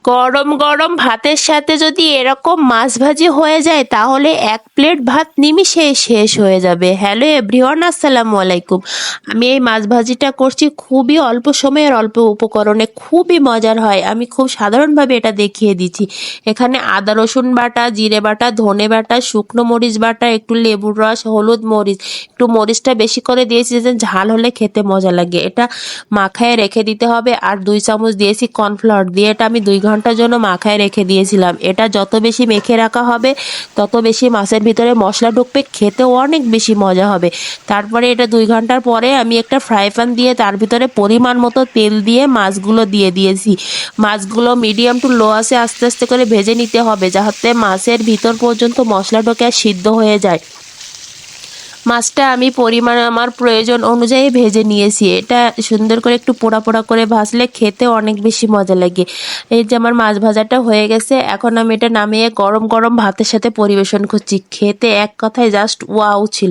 গরম গরম ভাতের সাথে যদি এরকম মাছ ভাজি হয়ে যায় তাহলে এক প্লেট ভাত নিমিষেই শেষ হয়ে যাবে। হ্যালো এভরিওয়ান, আসসালামু আলাইকুম। আমি এই মাছ ভাজিটা করছি খুবই অল্প সময়ের অল্প উপকরণে, খুবই মজার হয়। আমি খুব সাধারণভাবে এটা দেখিয়ে দিচ্ছি। এখানে আদা রসুন বাটা, জিরে বাটা, ধনে বাটা, শুকনো মরিচ বাটা, একটু লেবুর রস, হলুদ, মরিচ, একটু মরিচটা বেশি করে দিয়েছি যে ঝাল হলে খেতে মজা লাগে। এটা মাখায় রেখে দিতে হবে। আর 2 চামচ দিয়েছি কর্নফ্লাওয়ার দিয়ে, এটা আমি 2 ঘন্টার জন্য মাখায় রেখে দিয়েছিলাম। এটা যত বেশি মেখে রাখা হবে তত বেশি মাছের ভিতরে মশলা ঢুকবে, খেতেও অনেক বেশি মজা হবে। তারপরে এটা 2 ঘন্টার পরে আমি একটা ফ্রাই প্যান দিয়ে তার ভিতরে পরিমাণ মতো তেল দিয়ে মাছগুলো দিয়ে দিয়েছি। মাছগুলো মিডিয়াম টু লো আছে আস্তে আস্তে করে ভেজে নিতে হবে, যাতে মাছের ভিতর পর্যন্ত মশলা ঢোকে আর সিদ্ধ হয়ে যায়। মাছটা আমি পরিমাণ আমার প্রয়োজন অনুযায়ী ভেজে নিয়েছি। এটা সুন্দর করে একটু পোড়া পোড়া করে ভাজলে খেতে অনেক বেশি মজা লাগে। এই যে আমার মাছ ভাজাটা হয়ে গেছে, এখন আমি এটা নামিয়ে গরম গরম ভাতের সাথে পরিবেশন করছি। খেতে এক কথায় জাস্ট ওয়াও ছিল।